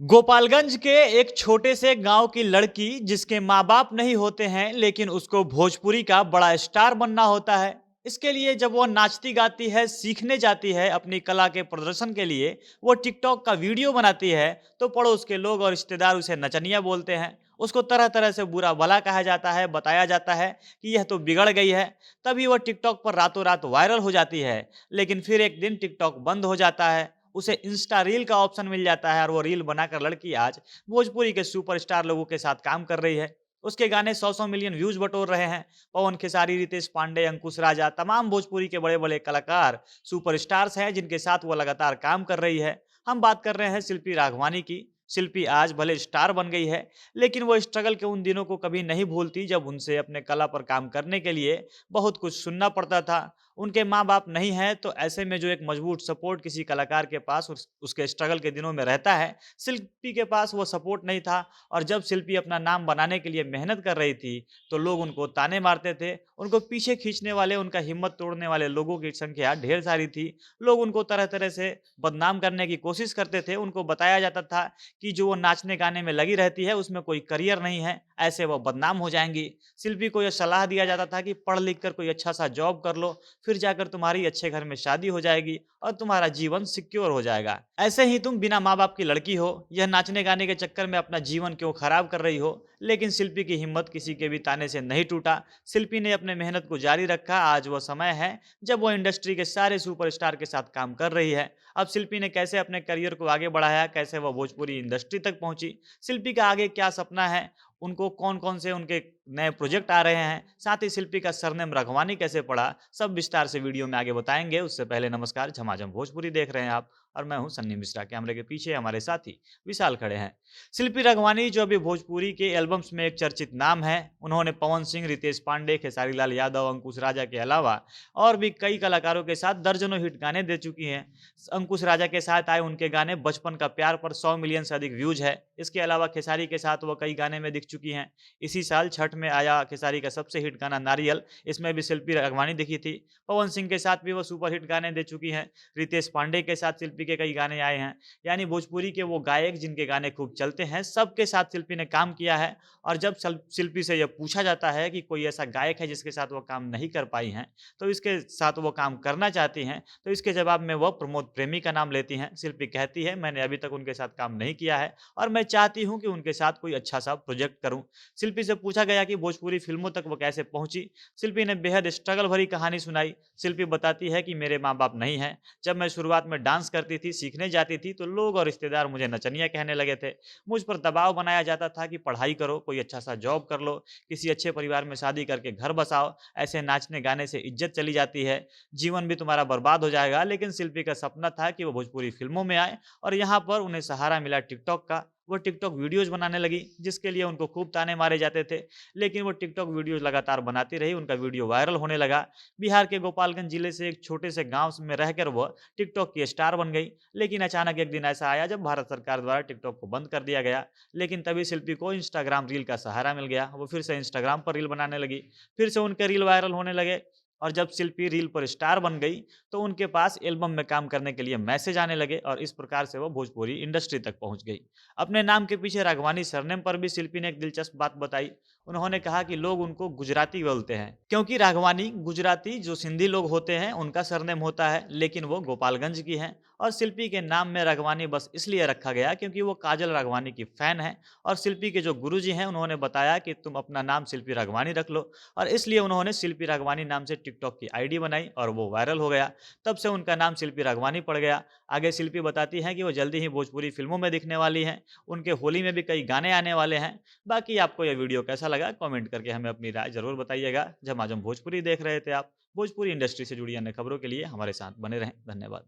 गोपालगंज के एक छोटे से गांव की लड़की जिसके माँ बाप नहीं होते हैं लेकिन उसको भोजपुरी का बड़ा स्टार बनना होता है। इसके लिए जब वो नाचती गाती है, सीखने जाती है अपनी कला के प्रदर्शन के लिए, वो टिकटॉक का वीडियो बनाती है तो पड़ोस के लोग और रिश्तेदार उसे नचनिया बोलते हैं। उसको तरह तरह से बुरा भला कहा जाता है, बताया जाता है कि यह तो बिगड़ गई है। तभी वह टिकटॉक पर रातों रात वायरल हो जाती है। लेकिन फिर एक दिन टिकटॉक बंद हो जाता है, उसे इंस्टा रील का ऑप्शन मिल जाता है और वो रील बनाकर लड़की आज भोजपुरी के सुपरस्टार लोगों के साथ काम कर रही है। उसके गाने 100-100 मिलियन व्यूज बटोर रहे हैं। पवन खेसारी, रितेश पांडे, अंकुश राजा, तमाम भोजपुरी के बड़े बड़े कलाकार सुपरस्टार्स हैं जिनके साथ वो लगातार काम कर रही है। हम बात कर रहे हैं शिल्पी राघवानी की। शिल्पी आज भले स्टार बन गई है, लेकिन वो स्ट्रगल के उन दिनों को कभी नहीं भूलती जब उनसे अपने कला पर काम करने के लिए बहुत कुछ सुनना पड़ता था। उनके माँ-बाप नहीं हैं, तो ऐसे में जो एक मजबूत सपोर्ट किसी कलाकार के पास उसके स्ट्रगल के दिनों में रहता है, शिल्पी के पास वो सपोर्ट नहीं था। और जब शिल्पी अपना नाम बनाने के लिए मेहनत कर रही थी, तो लोग उनको ताने मारते थे। उनको पीछे खींचने वाले, उनका हिम्मत तोड़ने वाले लोगों की संख्या ढेर सारी थी। लोग उनको तरह-तरह से बदनाम करने की कोशिश करते थे। उनको बताया जाता था कि जो वो नाचने-गाने में लगी रहती है, उसमें कोई करियर नहीं है, ऐसे वो बदनाम हो जाएँगी। शिल्पी को यह सलाह दिया जाता था कि पढ़ लिख कर कोई अच्छा-सा जॉब कर लो, फिर जाकर तुम्हारी अच्छे घर में शादी हो जाएगी और तुम्हारा जीवन सिक्योर हो जाएगा। ऐसे ही तुम बिना माँ-बाप की लड़की हो, यह नाचने-गाने के चक्कर में अपना जीवन क्यों खराब कर रही हो? लेकिन शिल्पी की हिम्मत किसी के भी ताने से नहीं टूटा। शिल्पी ने अपने मेहनत को जारी रखा। आज वह समय है जब वो इंडस्ट्री के सारे सुपरस्टार के साथ काम कर रही है। अब शिल्पी ने कैसे अपने करियर को आगे बढ़ाया, कैसे वह भोजपुरी इंडस्ट्री तक पहुंची, शिल्पी का आगे क्या सपना है, उनको कौन-कौन से उनके नए प्रोजेक्ट आ रहे हैं, साथ ही शिल्पी का सरनेम रघवानी कैसे पड़ा, सब विस्तार से वीडियो में आगे बताएँगे। उससे पहले नमस्कार, झमाझम भोजपुरी देख रहे हैं आप और मैं हूँ सन्नी मिश्रा। कैमरे के पीछे हमारे साथी विशाल खड़े हैं। शिल्पी राघवानी जो अभी भोजपुरी के एल्बम्स में एक चर्चित नाम है। उन्होंने पवन सिंह, रितेश पांडे, खेसारी लाल यादव, अंकुश राजा के अलावा और भी कई कलाकारों के साथ दर्जनों हिट गाने दे चुकी हैं। अंकुश राजा के साथ आए उनके गाने बचपन का प्यार पर 100 मिलियन से अधिक व्यूज है। इसके अलावा खेसारी के साथ वो कई गाने में दिख चुकी हैं। इसी साल छठ में आया खेसारी का सबसे हिट गाना नारियल, इसमें भी शिल्पी राघवानी दिखी थी। पवन सिंह के साथ भी वो सुपर हिट गाने दे चुकी हैं। रितेश पांडे के साथ शिल्पी के कई गाने आए हैं। यानी भोजपुरी के वो गायक जिनके गाने खूब चलते हैं, सबके साथ शिल्पी ने काम किया है। और जब शिल्पी से यह पूछा जाता है कि कोई ऐसा गायक है जिसके साथ वो काम नहीं कर पाई हैं, तो इसके साथ वो काम करना चाहती हैं, तो इसके जवाब में वो प्रमोद प्रेमी का नाम लेती हैं। शिल्पी कहती है, मैंने अभी तक उनके साथ काम नहीं किया है और मैं चाहती हूँ कि उनके साथ कोई अच्छा सा प्रोजेक्ट करूँ। शिल्पी से पूछा गया कि भोजपुरी फिल्मों तक वो कैसे पहुंची। शिल्पी ने बेहद स्ट्रगल भरी कहानी सुनाई। शिल्पी बताती है कि मेरे माँ बाप नहीं हैं। जब मैं शुरुआत में डांस करती थी, सीखने जाती थी, तो लोग और रिश्तेदार मुझे नचनिया कहने लगे थे। मुझ पर दबाव बनाया जाता था कि पढ़ाई करो, कोई अच्छा सा जॉब कर लो, किसी अच्छे परिवार में शादी करके घर बसाओ, ऐसे नाचने गाने से इज्जत चली जाती है, जीवन भी तुम्हारा बर्बाद हो जाएगा। लेकिन शिल्पी का सपना था कि वो भोजपुरी फिल्मों में आए और यहाँ पर उन्हें सहारा मिला टिकटॉक का। वो टिकटॉक वीडियोज़ बनाने लगी, जिसके लिए उनको खूब ताने मारे जाते थे। लेकिन वो टिकटॉक वीडियोज़ लगातार बनाती रही, उनका वीडियो वायरल होने लगा। बिहार के गोपालगंज जिले से एक छोटे से गाँव में रहकर वह टिकटॉक की स्टार बन गई। लेकिन अचानक एक दिन ऐसा आया जब भारत सरकार द्वारा टिकटॉक को बंद कर दिया गया। लेकिन तभी शिल्पी को इंस्टाग्राम रील का सहारा मिल गया। वो फिर से इंस्टाग्राम पर रील बनाने लगी, फिर से उनके रील वायरल होने लगे। और जब शिल्पी रील पर स्टार बन गई, तो उनके पास एल्बम में काम करने के लिए मैसेज आने लगे और इस प्रकार से वो भोजपुरी इंडस्ट्री तक पहुंच गई। अपने नाम के पीछे राघवानी सरनेम पर भी शिल्पी ने एक दिलचस्प बात बताई। उन्होंने कहा कि लोग उनको गुजराती बोलते हैं, क्योंकि राघवानी गुजराती जो सिंधी लोग होते हैं उनका सरनेम होता है, लेकिन वो गोपालगंज की हैं। और शिल्पी के नाम में राघवानी बस इसलिए रखा गया क्योंकि वो काजल राघवानी की फैन है। और शिल्पी के जो गुरुजी हैं उन्होंने बताया कि तुम अपना नाम शिल्पी राघवानी रख लो, और इसलिए उन्होंने शिल्पी राघवानी नाम से टिकटॉक की आईडी बनाई और वो वायरल हो गया। तब से उनका नाम शिल्पी राघवानी पड़ गया। आगे शिल्पी बताती हैं कि वो जल्दी ही भोजपुरी फिल्मों में दिखने वाली हैं। उनके होली में भी कई गाने आने वाले हैं। बाकी आपको यह वीडियो कैसा लगा कमेंट करके हमें अपनी राय ज़रूर बताइएगा। झमाझम भोजपुरी देख रहे थे आप। भोजपुरी इंडस्ट्री से जुड़ी अन्य खबरों के लिए हमारे साथ बने रहें। धन्यवाद।